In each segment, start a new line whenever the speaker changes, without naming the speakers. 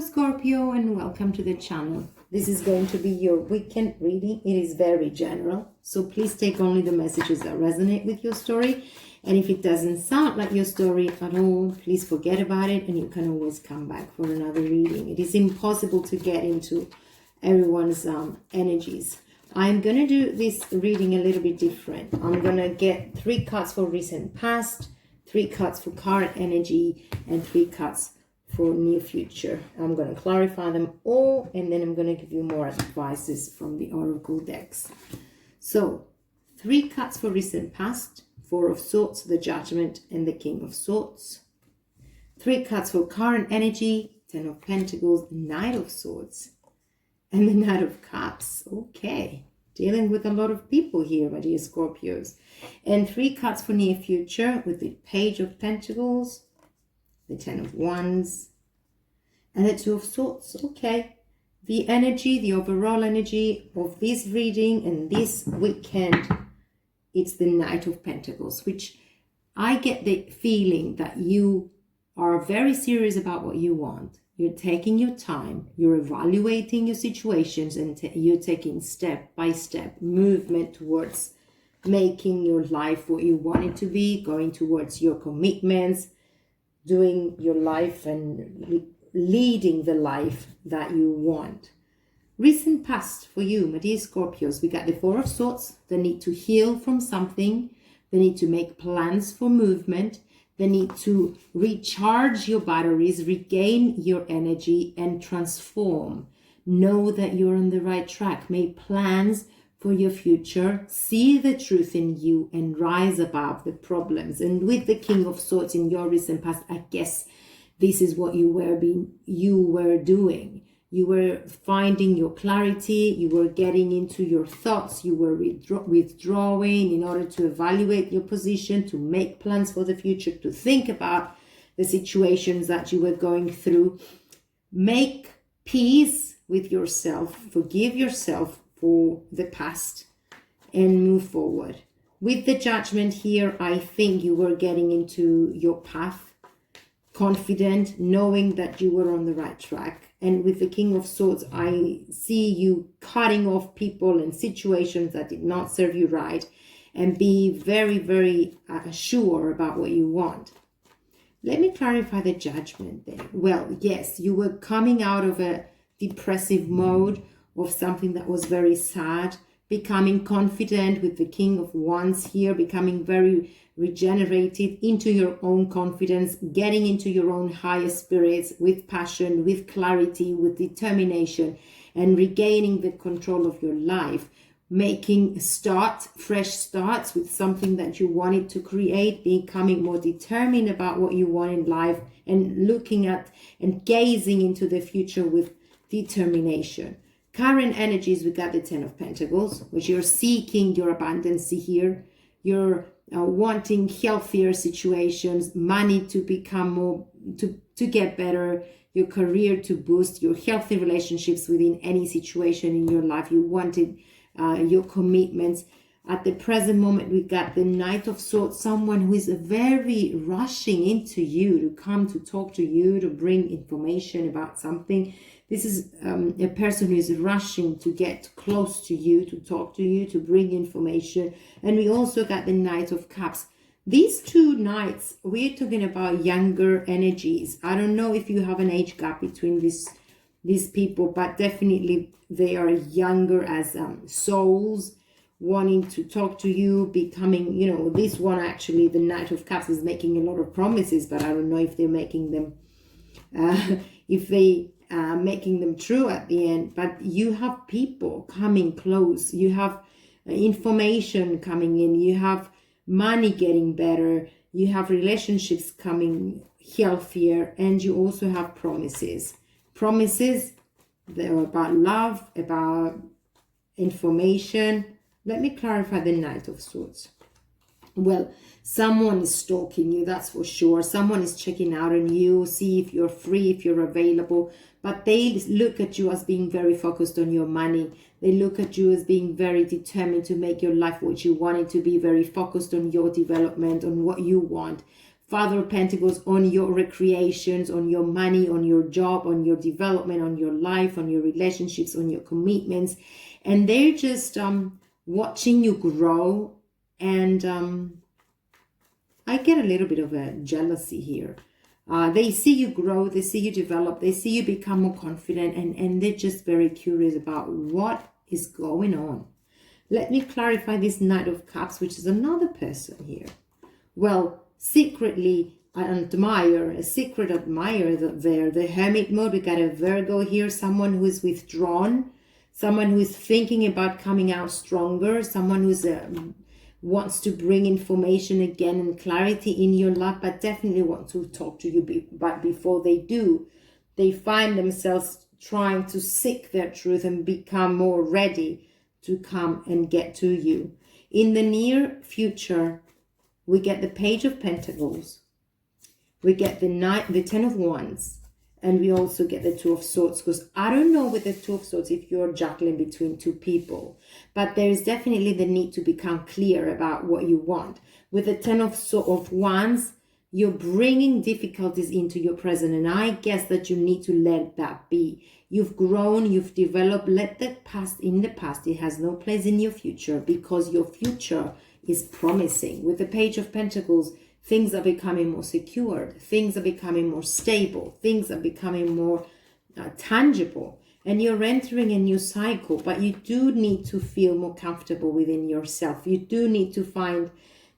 Scorpio, and welcome to the channel. This is going to be your weekend reading. It is very general, so please take only the messages that resonate with your story. And if it doesn't sound like your story at all, please forget about it and you can always come back for another reading. It is impossible to get into everyone's energies. I'm going to do this reading a little bit different. I'm going to get 3 cards for recent past, 3 cards for current energy, and 3 cards for near future. I'm going to clarify them all, and then I'm going to give you more advices from the Oracle decks. So, 3 cards for recent past, 4 of Swords, the Judgment, and the King of Swords. 3 cards for current energy, 10 of Pentacles, Knight of Swords, and the Knight of Cups. Okay, dealing with a lot of people here, my dear Scorpios. And 3 cards for near future with the Page of Pentacles, the 10 of Wands, and the 2 of Swords. Okay, the energy, the overall energy of this reading and this weekend, it's the Knight of Pentacles, which I get the feeling that you are very serious about what you want. You're taking your time, you're evaluating your situations, and you're taking step by step movement towards making your life what you want it to be, going towards your commitments, doing your life and leading the life that you want. Recent past for you, my dear Scorpios, we got the 4 of Swords, the need to heal from something, the need to make plans for movement, the need to recharge your batteries, regain your energy, and transform. Know that you're on the right track. Make plans for your future, see the truth in you, and rise above the problems. And with the King of Swords in your recent past, I guess this is what you were doing. You were finding your clarity, you were getting into your thoughts, you were withdrawing in order to evaluate your position, to make plans for the future, to think about the situations that you were going through. Make peace with yourself, forgive yourself for the past, and move forward. With the Judgment here, I think you were getting into your path, confident, knowing that you were on the right track. And with the King of Swords, I see you cutting off people and situations that did not serve you right, and be very, very sure about what you want. Let me clarify the Judgment there. Well, yes, you were coming out of a depressive mode of something that was very sad, becoming confident with the King of Wands here, becoming very regenerated into your own confidence, getting into your own higher spirits with passion, with clarity, with determination, and regaining the control of your life, making fresh starts with something that you wanted to create, becoming more determined about what you want in life, and looking at and gazing into the future with determination. Current energies, we got the 10 of Pentacles, which you're seeking your abundance here. You're wanting healthier situations, money to become more, to get better, your career to boost, your healthy relationships within any situation in your life. You wanted your commitments. At the present moment, we got the Knight of Swords, someone who is very rushing into you to come to talk to you, to bring information about something. This is a person who is rushing to get close to you, to talk to you, to bring information. And we also got the Knight of Cups. These 2 knights, we're talking about younger energies. I don't know if you have an age gap between these people, but definitely they are younger as souls, wanting to talk to you, becoming, this one actually, the Knight of Cups, is making a lot of promises, but I don't know if they're making them, making them true at the end. But you have people coming close, you have information coming in, you have money getting better, you have relationships coming healthier, and you also have promises that are about love, about information. Let me clarify the Knight of Swords. Well, someone is stalking you, that's for sure. Someone is checking out on you, see if you're free, if you're available. But they look at you as being very focused on your money. They look at you as being very determined to make your life what you want it to be, very focused on your development, on what you want. Father of Pentacles on your recreations, on your money, on your job, on your development, on your life, on your relationships, on your commitments. And they're just watching you grow. And I get a little bit of a jealousy here. They see you grow, they see you develop, they see you become more confident, and they're just very curious about what is going on. Let me clarify this Knight of Cups, which is another person here. Well, secretly a secret admirer there. The Hermit mode, we got a Virgo here, someone who is withdrawn, someone who is thinking about coming out stronger, someone who's wants to bring information again and clarity in your life, but definitely want to talk to you. But before they do, they find themselves trying to seek their truth and become more ready to come and get to you. In the near future, we get the Page of Pentacles, we get the Ten of Wands, and we also get the Two of Swords, because I don't know with the Two of Swords if you're juggling between two people, but there is definitely the need to become clear about what you want. With the Ten of Wands, you're bringing difficulties into your present, and I guess that you need to let that be. You've grown, you've developed, let that past in the past. It has no place in your future, because your future is promising. With the Page of Pentacles, things are becoming more secured, things are becoming more stable, things are becoming more tangible, and you're entering a new cycle. But you do need to feel more comfortable within yourself. You do need to find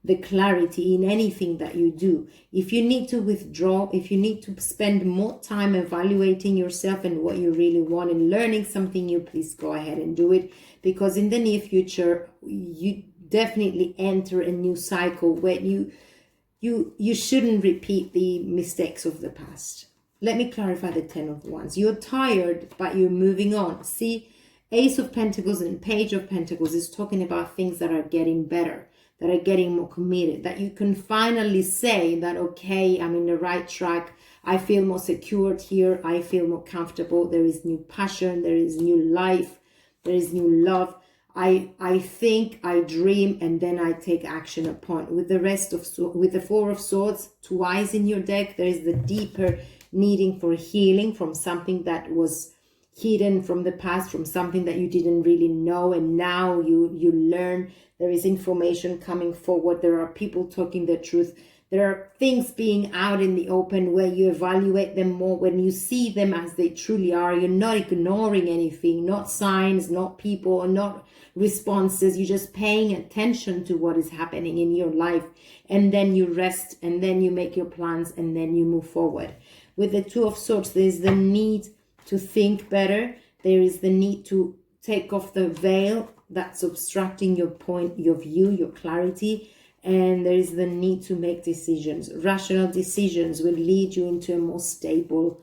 the clarity in anything that you do. If you need to withdraw, if you need to spend more time evaluating yourself and what you really want and learning something new, please go ahead and do it, because in the near future you definitely enter a new cycle where you shouldn't repeat the mistakes of the past. Let me clarify the Ten of Wands. You're tired, but you're moving on. See, Ace of Pentacles and Page of Pentacles is talking about things that are getting better, that are getting more committed, that you can finally say that, okay, I'm in the right track. I feel more secured here. I feel more comfortable. There is new passion. There is new life. There is new love. I think, I dream, and then I take action upon. With the Four of Swords twice in your deck, there is the deeper needing for healing from something that was hidden from the past, from something that you didn't really know, and now you learn. There is information coming forward. There are people talking the truth. There are things being out in the open where you evaluate them more, when you see them as they truly are. You're not ignoring anything, not signs, not people, not responses. You're just paying attention to what is happening in your life, and then you rest, and then you make your plans, and then you move forward. With the Two of Swords, there is the need to think better. There is the need to take off the veil that's obstructing your point, your view, your clarity. And there is the need to make decisions. Rational decisions will lead you into a more stable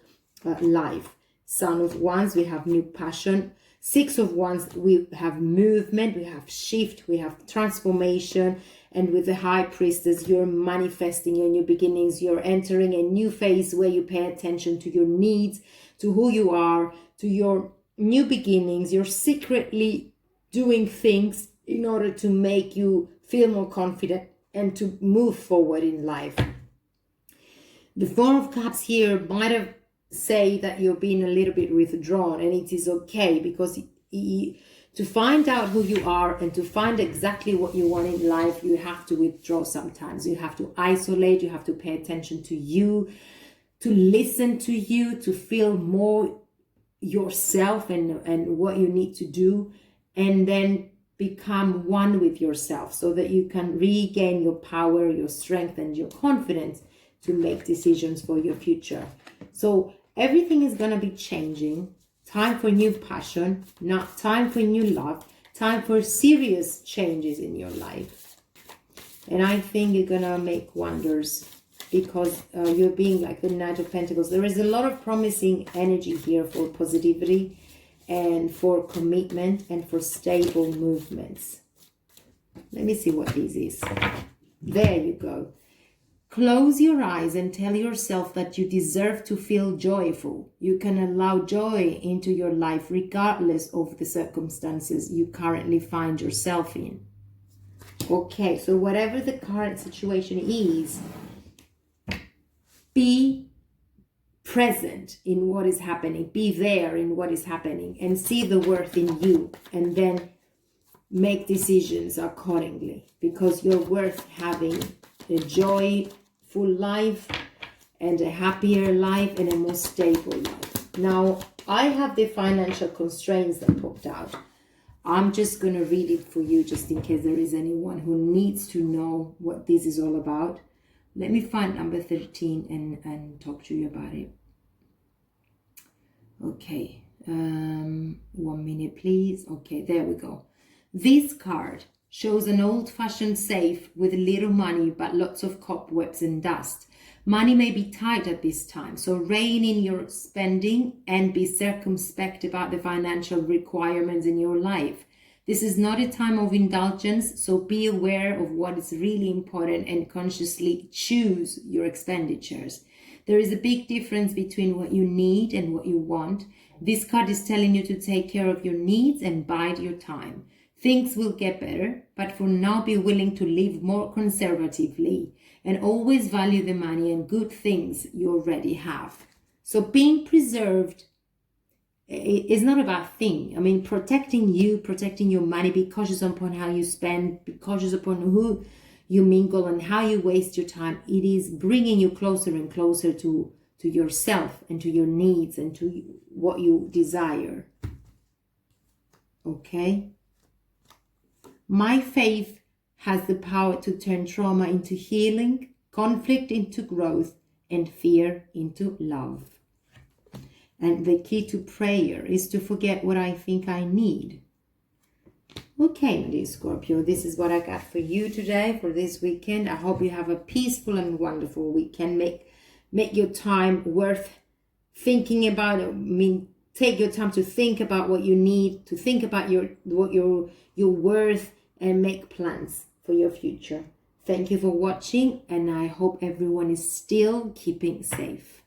life. Son of Wands, we have new passion. Six of Wands, we have movement, we have shift, we have transformation. And with the High Priestess, you're manifesting your new beginnings. You're entering a new phase where you pay attention to your needs, to who you are, to your new beginnings. You're secretly doing things in order to make you feel more confident and to move forward in life. The Four of Cups here might have say that you're being a little bit withdrawn, and it is okay, because to find out who you are and to find exactly what you want in life, you have to withdraw sometimes. You have to isolate, you have to pay attention to you, to listen to you, to feel more yourself and what you need to do, and then become one with yourself so that you can regain your power, your strength, and your confidence to make decisions for your future. So everything is going to be changing. Time for new passion, not time for new love, time for serious changes in your life. And I think you're going to make wonders, because you're being like the Knight of Pentacles. There is a lot of promising energy here for positivity and for commitment and for stable movements. Let me see what this is. There you go. Close your eyes and tell yourself that you deserve to feel joyful. You can allow joy into your life regardless of the circumstances you currently find yourself in. Okay, so whatever the current situation is, be present in what is happening, be there in what is happening, and see the worth in you, and then make decisions accordingly, because you're worth having a joyful life and a happier life and a more stable life. Now, I have the financial constraints that popped out. I'm just going to read it for you, just in case there is anyone who needs to know what this is all about. Let me find number 13 and talk to you about it. Okay, 1 minute, please. Okay, there we go. This card shows an old-fashioned safe with little money but lots of cobwebs and dust. Money may be tight at this time, so rein in your spending and be circumspect about the financial requirements in your life. This is not a time of indulgence, so be aware of what is really important and consciously choose your expenditures. There is a big difference between what you need and what you want. This card is telling you to take care of your needs and bide your time. Things will get better, but for now be willing to live more conservatively and always value the money and good things you already have. So being preserved is not a bad thing. I mean, protecting you, protecting your money, be cautious upon how you spend, be cautious upon who you mingle and how you waste your time. It is bringing you closer and closer to yourself and to your needs and to what you desire. Okay? My faith has the power to turn trauma into healing, conflict into growth, and fear into love. And the key to prayer is to forget what I think I need. Okay, my dear Scorpio, this is what I got for you today, for this weekend. I hope you have a peaceful and wonderful weekend. Make your time worth thinking about. I mean, take your time to think about what you need, to think about what you're worth, and make plans for your future. Thank you for watching, and I hope everyone is still keeping safe.